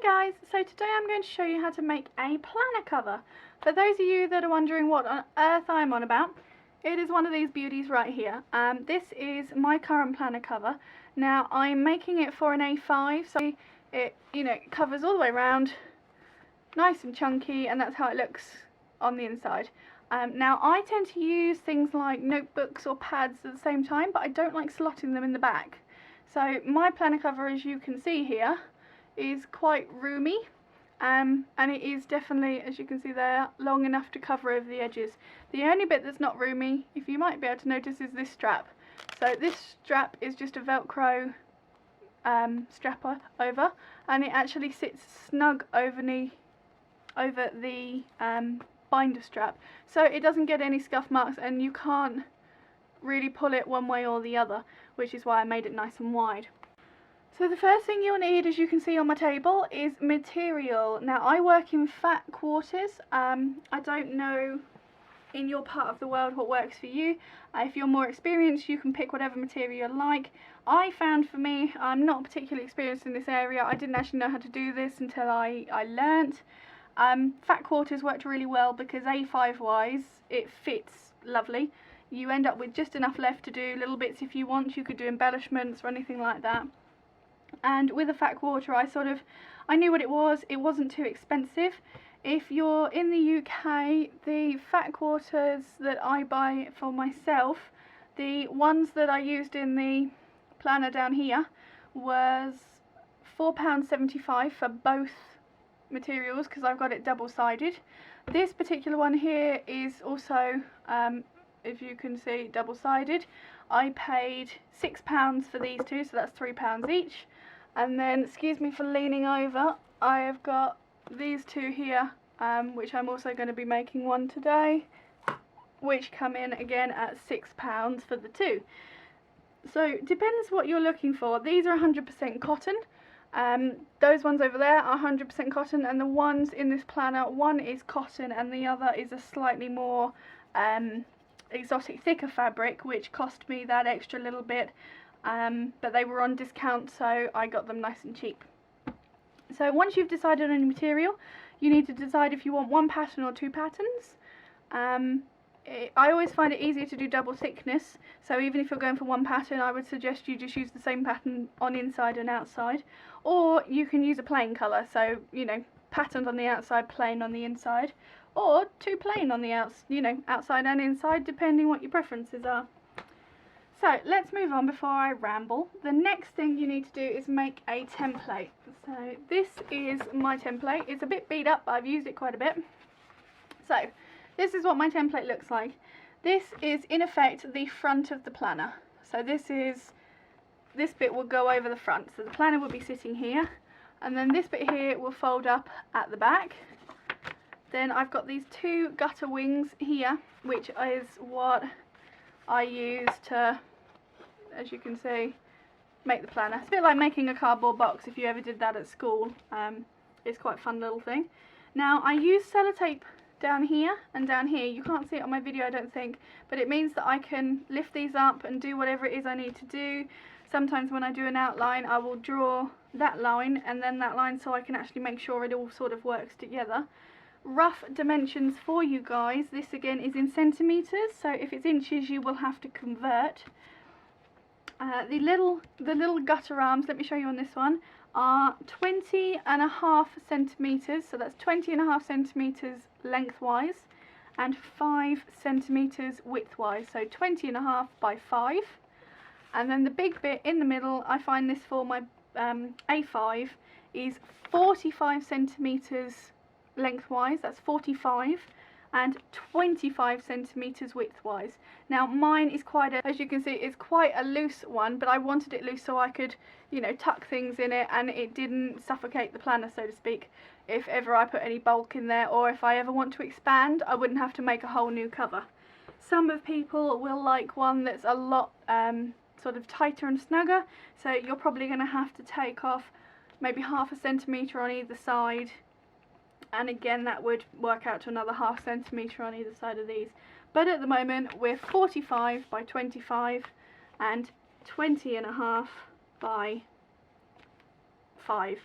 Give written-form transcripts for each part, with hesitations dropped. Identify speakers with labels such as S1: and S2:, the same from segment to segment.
S1: Hi guys, so today I'm going to show you how to make a planner cover. For those of you that are wondering what on earth I'm on about, it is one of these beauties right here. This is my current planner cover. Now I'm making it for an A5, so it covers all the way around, nice and chunky, and that's how it looks on the inside. Now I tend to use things like notebooks or pads at the same time, but I don't like slotting them in the back. So my planner cover, as you can see here, is quite roomy, and it is definitely, as you can see there, long enough to cover over the edges. The only bit that's not roomy, if you might be able to notice, is this strap. So this strap is just a Velcro strapper over, and it actually sits snug over the binder strap, so it doesn't get any scuff marks, and you can't really pull it one way or the other, which is why I made it nice and wide. So the first thing you'll need, as you can see on my table, is material. Now I work in fat quarters. I don't know in your part of the world what works for you. If you're more experienced, you can pick whatever material you like. I found for me, I'm not particularly experienced in this area. I didn't actually know how to do this until I learnt. Fat quarters worked really well because A5 wise it fits lovely. You end up with just enough left to do little bits if you want. You could do embellishments or anything like that. And with a fat quarter, I knew what it was. It wasn't too expensive. If you're in the UK, the fat quarters that I buy for myself, the ones that I used in the planner down here, was £4.75 for both materials, because I've got it double-sided. This particular one here is also, if you can see, double-sided. I paid £6 for these two, so that's £3 each. And then, excuse me for leaning over, I have got these two here, which I'm also going to be making one today, which come in again at £6 for the two. So depends what you're looking for. These are 100% cotton. Those ones over there are 100% cotton, and the ones in this planner, one is cotton and the other is a slightly more exotic, thicker fabric, which cost me that extra little bit. But they were on discount, so I got them nice and cheap. So once you've decided on your material, you need to decide if you want one pattern or two patterns. I always find it easier to do double thickness, so even if you're going for one pattern, I would suggest you just use the same pattern on inside and outside. Or you can use a plain colour, so patterned on the outside, plain on the inside, or two plain on the outside and inside, depending what your preferences are. So let's move on before I ramble. The next thing you need to do is make a template. So this is my template. It's a bit beat up, but I've used it quite a bit. So this is what my template looks like. This is in effect the front of the planner. So this bit will go over the front. So the planner will be sitting here, and then this bit here will fold up at the back. Then I've got these two gutter wings here, which is what I use to, as you can see, make the planner. It's a bit like making a cardboard box if you ever did that at school. It's quite a fun little thing. Now I use sellotape down here and down here. You can't see it on my video, I don't think, but it means that I can lift these up and do whatever it is I need to do. Sometimes when I do an outline, I will draw that line and then that line, so I can actually make sure it all sort of works together. Rough dimensions for you guys, this again is in centimetres, so if it's inches you will have to convert. The little gutter arms, let me show you on this one, are 20.5 centimetres, so that's 20.5 centimetres lengthwise and 5 centimetres widthwise, so 20.5 by 5. And then the big bit in the middle, I find this for my A5, is 45 centimetres lengthwise, that's 45, and 25 centimetres widthwise. Now mine is as you can see, it's quite a loose one, but I wanted it loose so I could, tuck things in it and it didn't suffocate the planner, so to speak. If ever I put any bulk in there, or if I ever want to expand, I wouldn't have to make a whole new cover. Some of people will like one that's a lot sort of tighter and snugger, so you're probably going to have to take off maybe half a centimetre on either side. And again, that would work out to another half centimetre on either side of these. But at the moment, we're 45 by 25 and 20.5 by 5.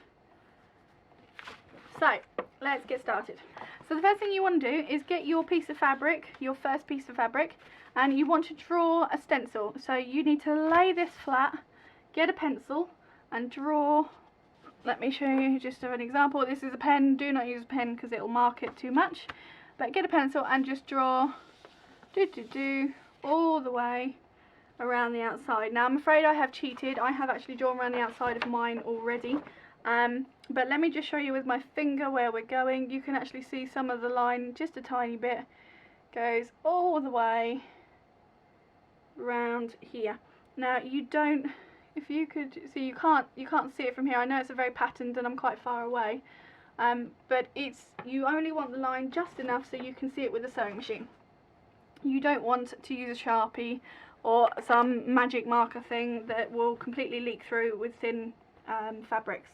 S1: So let's get started. So the first thing you want to do is get your piece of fabric, your first piece of fabric, and you want to draw a stencil. So you need to lay this flat, get a pencil and draw. Let me show you just an example. This is a pen. Do not use a pen because it will mark it too much, but get a pencil and just draw all the way around the outside. Now I'm afraid I have cheated. I have actually drawn around the outside of mine already, but let me just show you with my finger where we're going. You can actually see some of the line, just a tiny bit, goes all the way round here. Now you don't, if you could see, you can't see it from here. I know it's a very patterned and I'm quite far away, but you only want the line just enough so you can see it with a sewing machine. You don't want to use a Sharpie or some magic marker thing that will completely leak through with thin fabrics.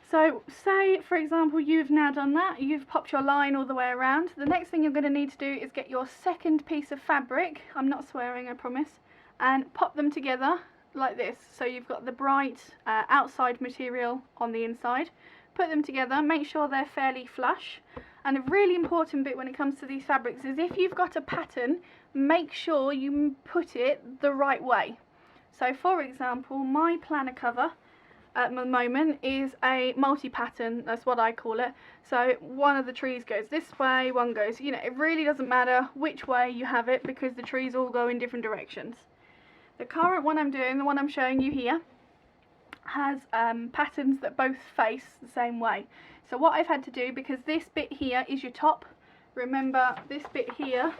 S1: So say for example you've now done that, you've popped your line all the way around. The next thing you're going to need to do is get your second piece of fabric, I'm not swearing I promise, and pop them together like this. So you've got the bright outside material on the inside. Put them together, make sure they're fairly flush. And a really important bit when it comes to these fabrics is if you've got a pattern, make sure you put it the right way. So for example, my planner cover at the moment is a multi-pattern, that's what I call it. So one of the trees goes this way, one goes, you know, it really doesn't matter which way you have it because the trees all go in different directions. The current one I'm doing, the one I'm showing you here, has patterns that both face the same way. So what I've had to do, because this bit here is your top, remember this bit here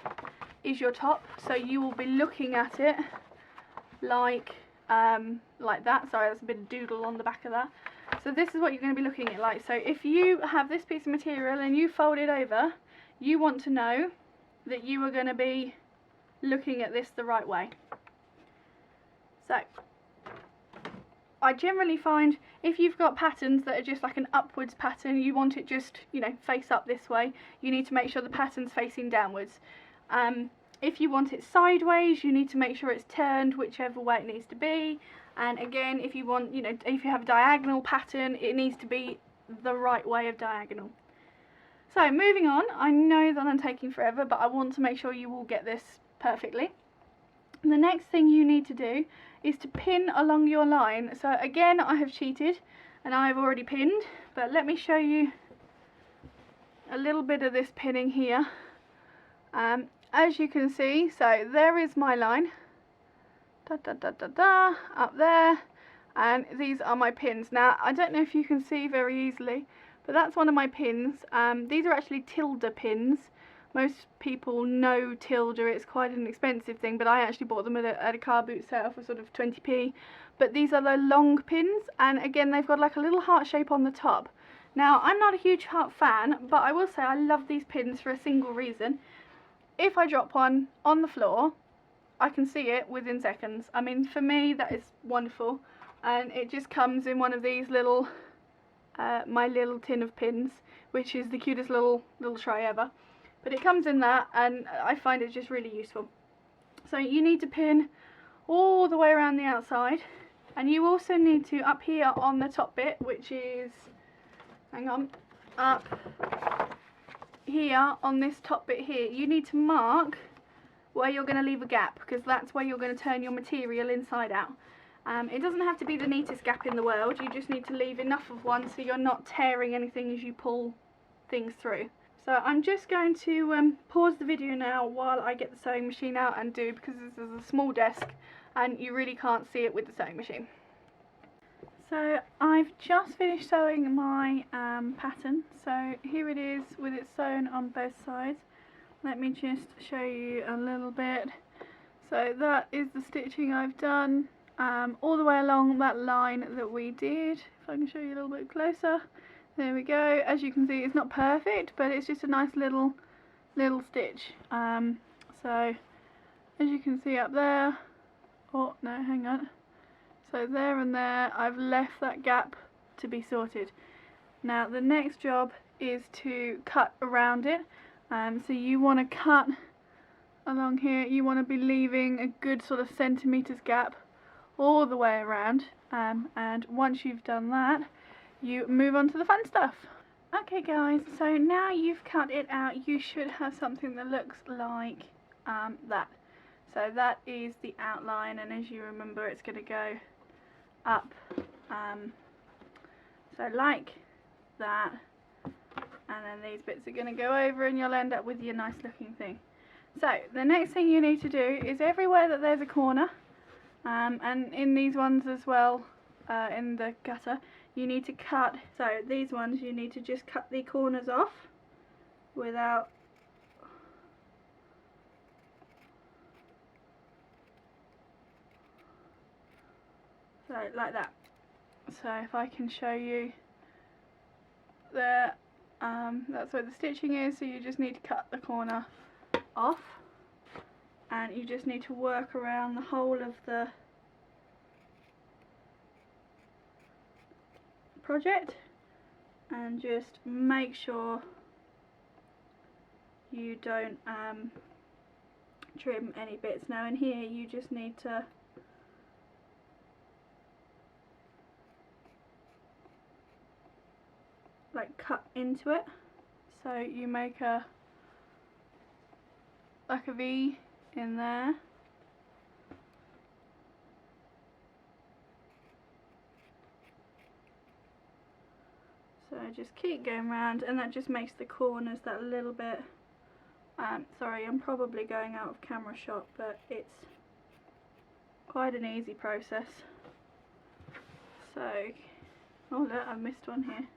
S1: is your top, so you will be looking at it like that. Sorry, there's a bit of doodle on the back of that. So this is what you're going to be looking at like. So if you have this piece of material and you fold it over, you want to know that you are going to be looking at this the right way. So I generally find if you've got patterns that are just like an upwards pattern, you want it just, you know, face up this way, you need to make sure the pattern's facing downwards. If you want it sideways, you need to make sure it's turned whichever way it needs to be. And again, if you want, you know, if you have a diagonal pattern, it needs to be the right way of diagonal. So moving on, I know that I'm taking forever, but I want to make sure you all get this perfectly. The next thing you need to do is to pin along your line. So again, I have cheated and I've already pinned, but let me show you a little bit of this pinning here. As you can see, so there is my line, up there, and these are my pins. Now I don't know if you can see very easily, but that's one of my pins. These are actually tilde pins. Most people know tilde, it's quite an expensive thing, but I actually bought them at a car boot sale for sort of 20p. But these are the long pins, and again they've got like a little heart shape on the top. Now I'm not a huge heart fan, but I will say I love these pins for a single reason. If I drop one on the floor, I can see it within seconds. I mean, for me that is wonderful, and it just comes in one of these little, my little tin of pins, which is the cutest little tray ever. But it comes in that, and I find it just really useful. So you need to pin all the way around the outside, and you also need to, up here on the top bit, which is, hang on, up here on this top bit here, you need to mark where you're going to leave a gap, because that's where you're going to turn your material inside out. It doesn't have to be the neatest gap in the world, you just need to leave enough of one so you're not tearing anything as you pull things through. So I'm just going to pause the video now while I get the sewing machine out and do, because this is a small desk and you really can't see it with the sewing machine. So I've just finished sewing my pattern, so here it is with it sewn on both sides. Let me just show you a little bit. So that is the stitching I've done all the way along that line that we did. If I can show you a little bit closer. There we go. As you can see, it's not perfect, but it's just a nice little stitch. So as you can see up there, oh no, hang on. So there and there, I've left that gap to be sorted. Now the next job is to cut around it. So you want to cut along here. You want to be leaving a good sort of centimetres gap all the way around. And once you've done that, you move on to the fun stuff. Okay guys, so now you've cut it out, you should have something that looks like that. So that is the outline, and as you remember, it's going to go up, so like that, and then these bits are going to go over and you'll end up with your nice looking thing. So the next thing you need to do is everywhere that there's a corner, and in these ones as well, in the gutter, you need to cut. So these ones you need to just cut the corners off without like that. So if I can show you there, that's where the stitching is, so you just need to cut the corner off, and you just need to work around the whole of the project and just make sure you don't trim any bits. Now in here you just need to like cut into it, so you make like a V in there. So just keep going around, and that just makes the corners that little bit, sorry, I'm probably going out of camera shot, but it's quite an easy process. So, oh look, I missed one here.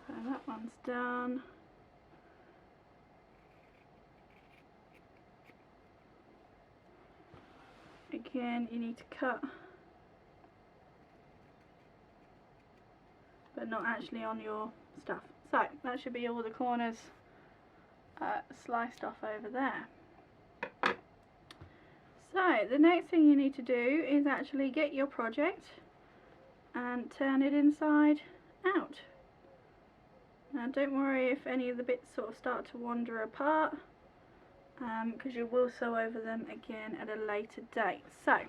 S1: So that one's done. Again, you need to cut, but not actually on your stuff. So that should be all the corners sliced off over there. So the next thing you need to do is actually get your project and turn it inside out. Now don't worry if any of the bits sort of start to wander apart, because you will sew over them again at a later date. So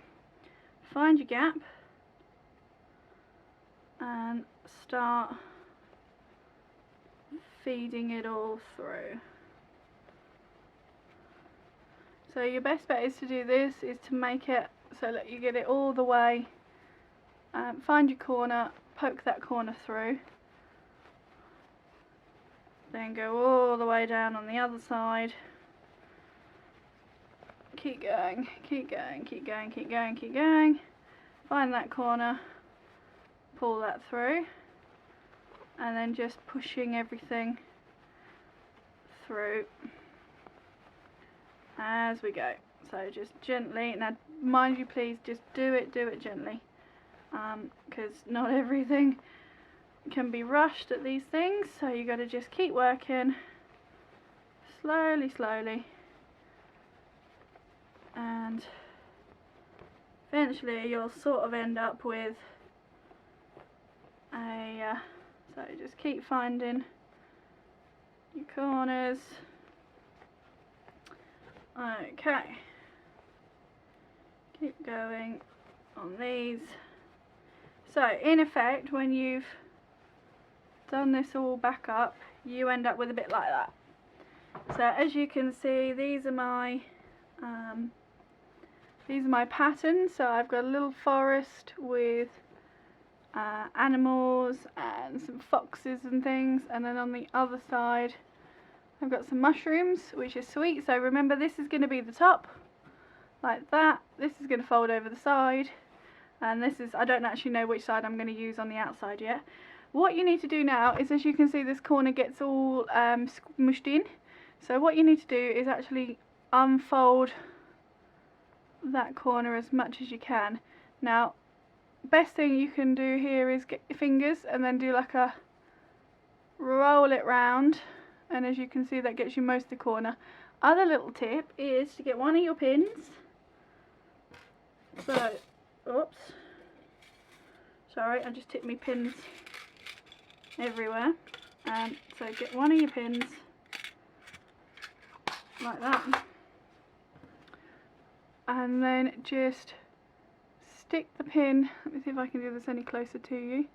S1: find your gap and start feeding it all through. So your best bet is to do this, is to make it so that you get it all the way, find your corner, poke that corner through, then go all the way down on the other side. Keep going, keep going, keep going, keep going, keep going. Find that corner, pull that through, and then just pushing everything through as we go. So just gently. Now mind you, please just do it gently, because not everything can be rushed at these things, so you got to just keep working slowly, and eventually you'll sort of end up with a so just keep finding your corners. Okay, keep going on these. So in effect, when you've done this all back up, you end up with a bit like that. So as you can see, these are my patterns. So I've got a little forest with animals and some foxes and things, and then on the other side I've got some mushrooms, which is sweet. So remember, this is going to be the top, like that. This is going to fold over the side, and this is, I don't actually know which side I'm going to use on the outside yet. What you need to do now is, as you can see, this corner gets all smushed in. So what you need to do is actually unfold that corner as much as you can. Now, best thing you can do here is get your fingers and then do like a roll it round, and as you can see, that gets you most of the corner. Other little tip is to get one of your pins. So, oops, sorry, I just tipped my pins everywhere. So get one of your pins like that, and then just stick the pin. Let me see if I can do this any closer to you.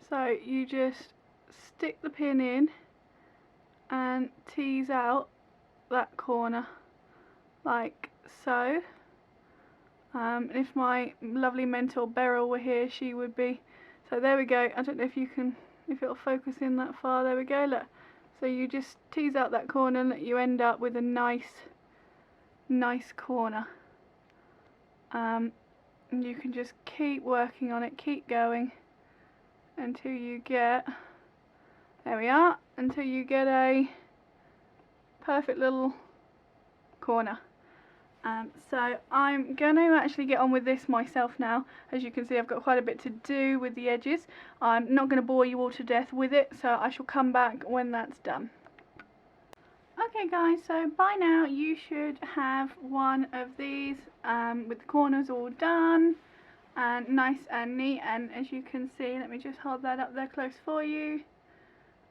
S1: So you just stick the pin in and tease out that corner like so. If my lovely mentor Beryl were here, she would be. So there we go. I don't know if you can, if it'll focus in that far. There we go, look. So you just tease out that corner and you end up with a nice corner. And you can just keep working on it, keep going until you get, there we are, until you get a perfect little corner. So I'm going to actually get on with this myself now. As you can see, I've got quite a bit to do with the edges. I'm not going to bore you all to death with it, so I shall come back when that's done. Okay guys, so by now you should have one of these with the corners all done and nice and neat, and as you can see, let me just hold that up there close for you.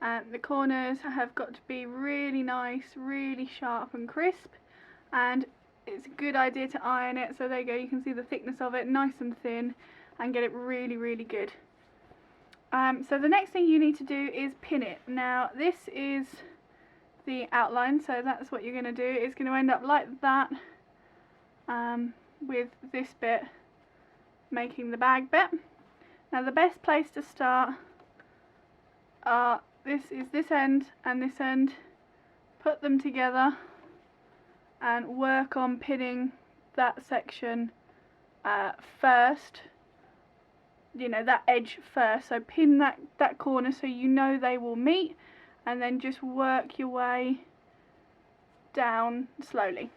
S1: The corners have got to be really nice, really sharp and crisp, and it's a good idea to iron it. So there you go, you can see the thickness of it, nice and thin, and get it really good. So the next thing you need to do is pin it. Now this is the outline, so that's what you're going to do. It's going to end up like that, with this bit making the bag bit. Now the best place to start this is this end and this end. Put them together and work on pinning that section first, you know, that edge first. So pin that corner so you know they will meet, and then just work your way down slowly.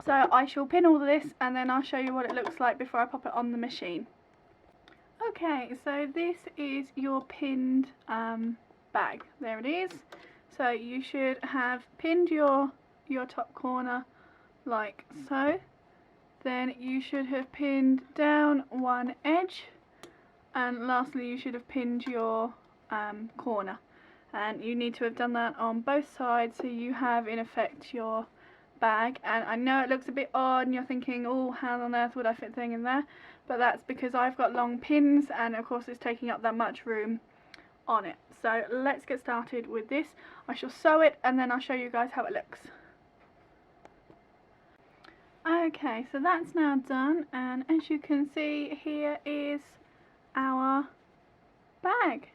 S1: So I shall pin all of this and then I'll show you what it looks like before I pop it on the machine. Okay, so this is your pinned bag. There it is. So you should have pinned your top corner like so. Then you should have pinned down one edge, and lastly you should have pinned your corner, and you need to have done that on both sides so you have in effect your bag. And I know it looks a bit odd and you're thinking, oh, how on earth would I fit thing in there, but that's because I've got long pins and of course it's taking up that much room on it. So let's get started with this. I shall sew it and then I'll show you guys how it looks. Okay, so that's now done, and as you can see, here is our bag.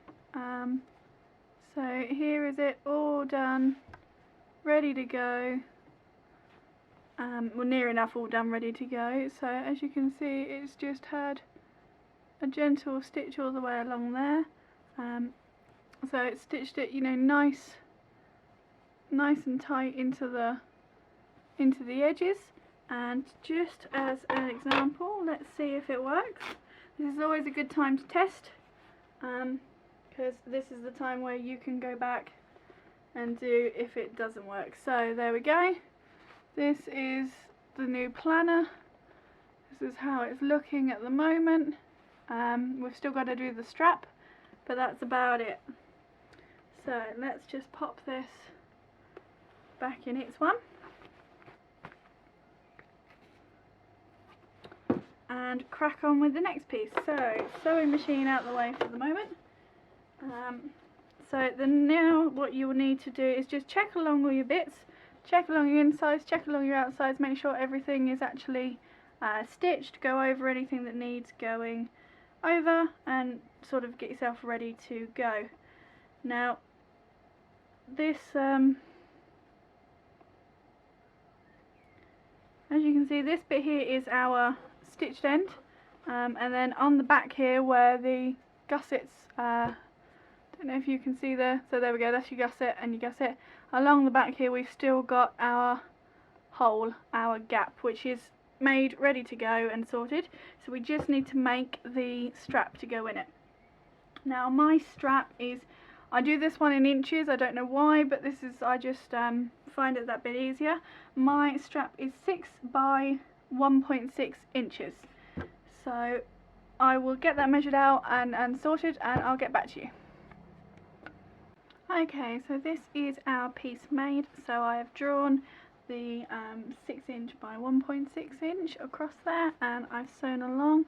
S1: So here is it all done, ready to go. Well, near enough all done, ready to go. So as you can see, it's just had a gentle stitch all the way along there. So it's stitched it, you know, nice and tight into the edges. And just as an example, let's see if it works. This is always a good time to test, because this is the time where you can go back and do if it doesn't work. So there we go. This is the new planner. This is how it's looking at the moment. We've still got to do the strap, but that's about it. So let's just pop this back in its one. And crack on with the next piece. So sewing machine out the way for the moment. So then now what you will need to do is just check along all your bits, check along your insides, check along your outsides, make sure everything is actually stitched, go over anything that needs going over, and sort of get yourself ready to go. Now this, as you can see, this bit here is our stitched end, and then on the back here where the gussets, don't know if you can see there, so there we go, that's your gusset and your gusset. Along the back here we've still got our hole, our gap, which is made ready to go and sorted, so we just need to make the strap to go in it. Now my strap is, I do this one in inches, I don't know why, but this is, I just find it that bit easier. My strap is 6 by 1.6 inches, so I will get that measured out and sorted, and I'll get back to you. Okay, so this is our piece made. So I have drawn the 6" by 1.6" across there, and I've sewn along.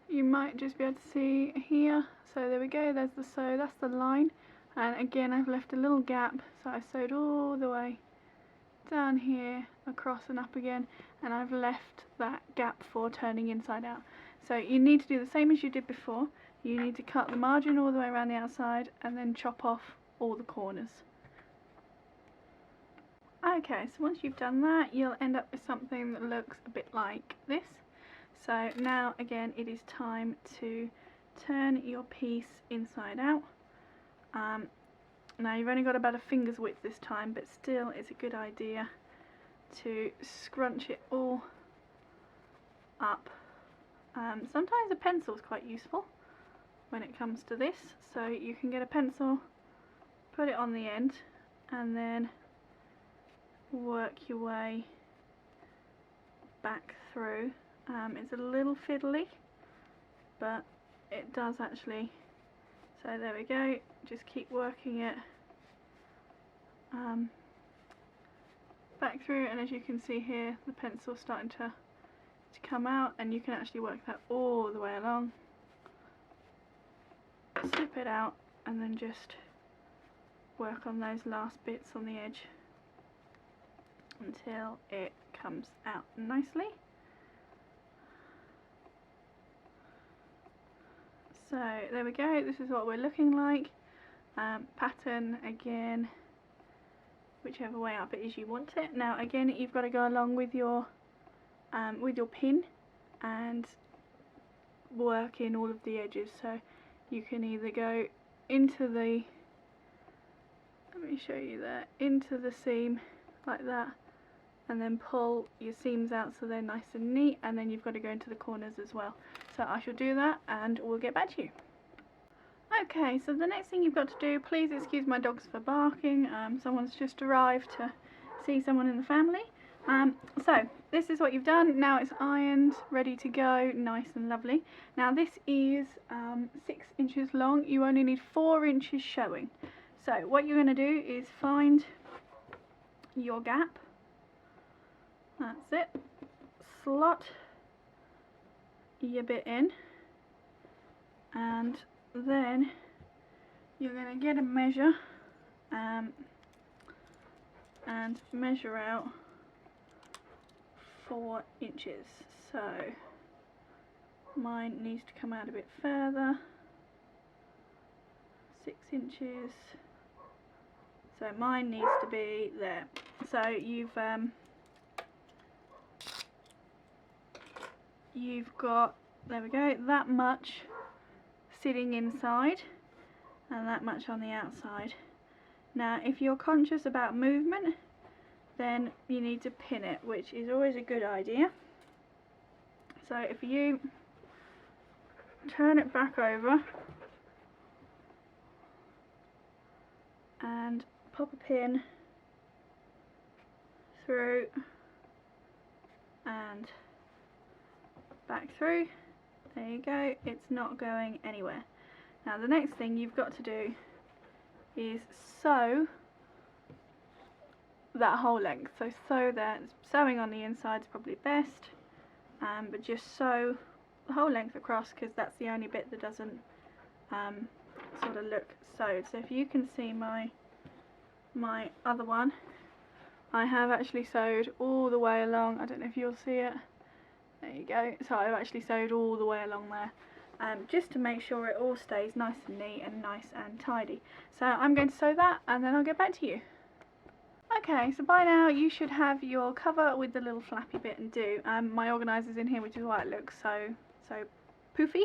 S1: You might just be able to see here. So there we go, there's the sew, that's the line. And again, I've left a little gap, so I sewed all the way down here, across and up again, and I've left that gap for turning inside out. So you need to do the same as you did before. You need to cut the margin all the way around the outside and then chop off all the corners. Okay, so once you've done that, you'll end up with something that looks a bit like this. So now again, it is time to turn your piece inside out. Now you've only got about a finger's width this time, but still it's a good idea to scrunch it all up. Sometimes a pencil is quite useful when it comes to this, so you can get a pencil, put it on the end, and then work your way back through. It's a little fiddly, but it does actually. So there we go, just keep working it back through, and as you can see here, the pencil's starting to come out, and you can actually work that all the way along. Slip it out and then just work on those last bits on the edge until it comes out nicely. So there we go, this is what we're looking like. Pattern again, whichever way up it is you want it. Now again, you've got to go along with your pin and work in all of the edges. So you can either go into the, let me show you there, into the seam like that, and then pull your seams out so they're nice and neat, and then you've got to go into the corners as well. So I shall do that and we'll get back to you. Okay, so the next thing you've got to do, please excuse my dogs for barking, someone's just arrived to see someone in the family. So this is what you've done. Now it's ironed, ready to go, nice and lovely. Now this is 6 inches long. You only need 4 inches showing. So what you're going to do is find your gap. That's it. Slot your bit in, and then you're going to get a measure and measure out 4 inches. So mine needs to come out a bit further, 6 inches, so mine needs to be there. So you've got, there we go, that much sitting inside and that much on the outside. Now if you're conscious about movement, then you need to pin it, which is always a good idea. So if you turn it back over and pop a pin through and back through, there you go, it's not going anywhere. Now the next thing you've got to do is sew that whole length. So sew that, sewing on the inside is probably best, but just sew the whole length across, because that's the only bit that doesn't sort of look sewed. So if you can see my other one, I have actually sewed all the way along. I don't know if you'll see it. There you go. So I've actually sewed all the way along there, just to make sure it all stays nice and neat and nice and tidy. So I'm going to sew that and then I'll get back to you. Okay, so by now you should have your cover with the little flappy bit and do. My organiser's in here, which is why it looks so poofy.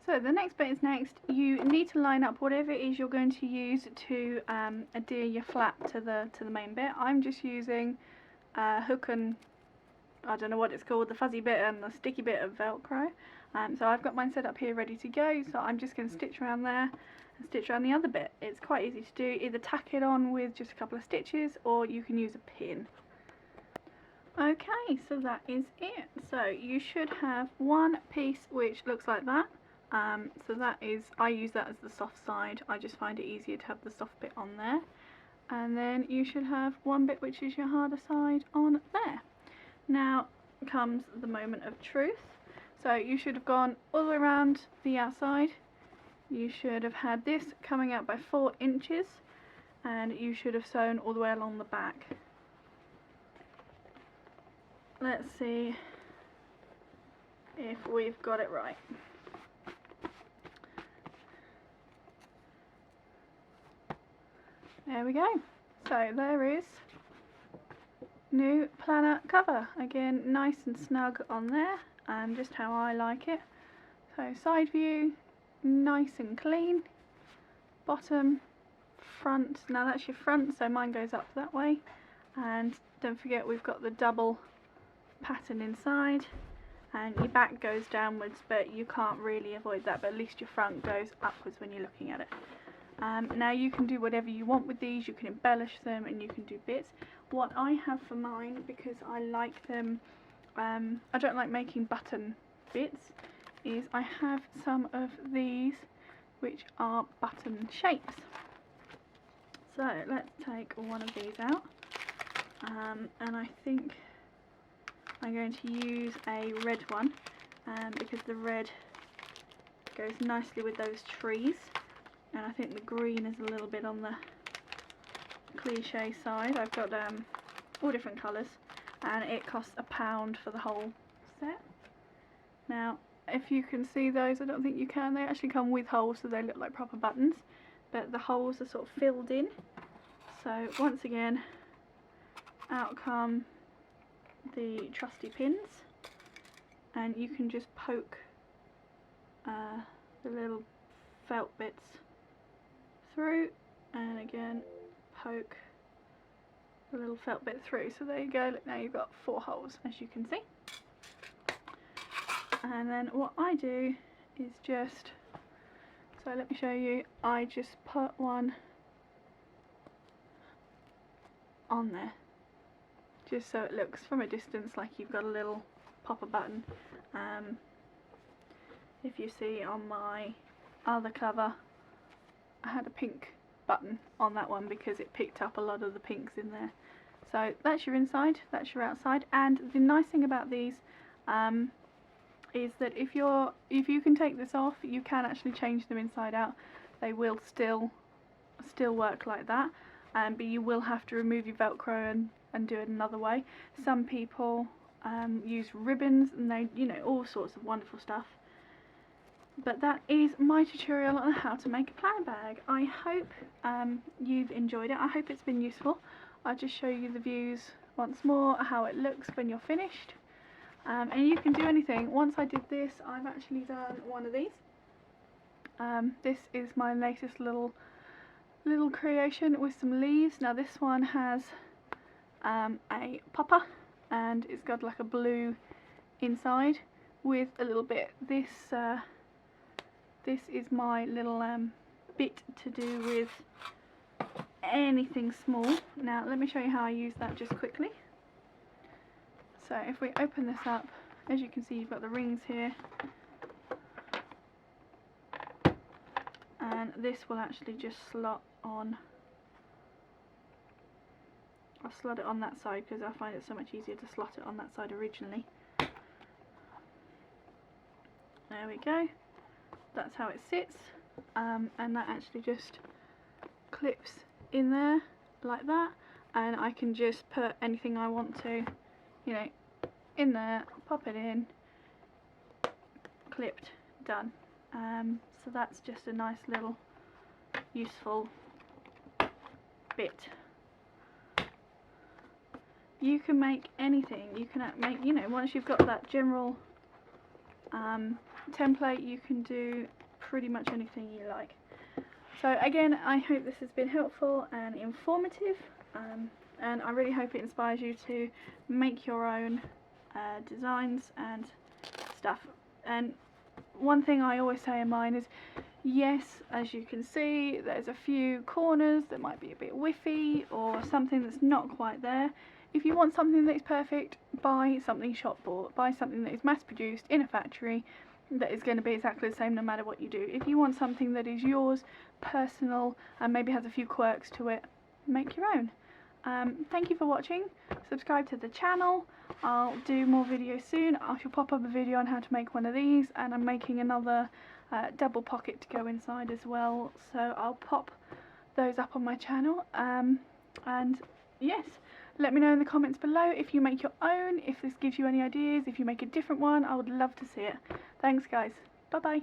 S1: So the next bit is next. You need to line up whatever it is you're going to use to adhere your flap to the main bit. I'm just using hook and, I don't know what it's called, the fuzzy bit and the sticky bit of Velcro. So I've got mine set up here ready to go, so I'm just going to stitch around there and stitch around the other bit. It's quite easy to do. Either tack it on with just a couple of stitches, or you can use a pin. Okay, so that is it. So you should have one piece which looks like that. So that is, I use that as the soft side. I just find it easier to have the soft bit on there. and then you should have one bit which is your harder side on there. Now comes the moment of truth. So you should have gone all the way around the outside. You should have had this coming out by 4 inches, and you should have sewn all the way along the back. Let's see if we've got it right. There we go. So there is new planner cover. Again, nice and snug on there, just how I like it. So side view, nice and clean. Bottom, front. Now that's your front, so mine goes up that way. And don't forget we've got the double pattern inside, and your back goes downwards, but you can't really avoid that, but at least your front goes upwards when you're looking at it. Now you can do whatever you want with these. You can embellish them and you can do bits. What I have for mine, because I like them, I don't like making button bits, is I have some of these which are button shapes. So let's take one of these out, and I think I'm going to use a red one, because the red goes nicely with those trees, and I think the green is a little bit on the cliche side. I've got all different colours, and it costs £1 for the whole set. Now if you can see those, I don't think you can, they actually come with holes, so they look like proper buttons, but the holes are sort of filled in. So once again, out come the trusty pins, and you can just poke the little felt bits through, and again poke the little felt bit through. So there you go, look, now you've got 4 holes, as you can see. And then what I do is just, so let me show you, I just put one on there, just so it looks from a distance like you've got a little popper button. If you see on my other cover, I had a pink button on that one because it picked up a lot of the pinks in there. So that's your inside, that's your outside. And the nice thing about these is that if you can take this off, you can actually change them inside out. They will still work like that, but you will have to remove your Velcro and do it another way. Some people use ribbons, and they, you know, all sorts of wonderful stuff. But that is my tutorial on how to make a planner bag. I hope you've enjoyed it. I hope it's been useful. I'll just show you the views once more, how it looks when you're finished. And you can do anything. Once I did this, I've actually done one of these. This is my latest little creation with some leaves. Now this one has a popper, and it's got like a blue inside with a little bit. This is my little bit to do with anything small. Now let me show you how I use that just quickly. So if we open this up, as you can see, you've got the rings here, and this will actually just slot on. I'll slot it on that side because I find it so much easier to slot it on that side originally. There we go. That's how it sits, and that actually just clips in there like that, and I can just put anything I want to, you know, in there, pop it in, clipped, done. So that's just a nice little useful bit. You can make anything. You can make, you know, once you've got that general template, you can do pretty much anything you like. So again, I hope this has been helpful and informative, and I really hope it inspires you to make your own designs and stuff. And one thing I always say in mine is, yes, as you can see, there's a few corners that might be a bit whiffy or something that's not quite there. If you want something that is perfect, buy something shop bought, buy something that is mass produced in a factory that is going to be exactly the same no matter what you do. If you want something that is yours, personal, and maybe has a few quirks to it, make your own. Thank you for watching. Subscribe to the channel. I'll do more videos soon. I shall pop up a video on how to make one of these, and I'm making another double pocket to go inside as well, so I'll pop those up on my channel. And yes, let me know in the comments below if you make your own, if this gives you any ideas, if you make a different one. I would love to see it. Thanks guys, bye bye.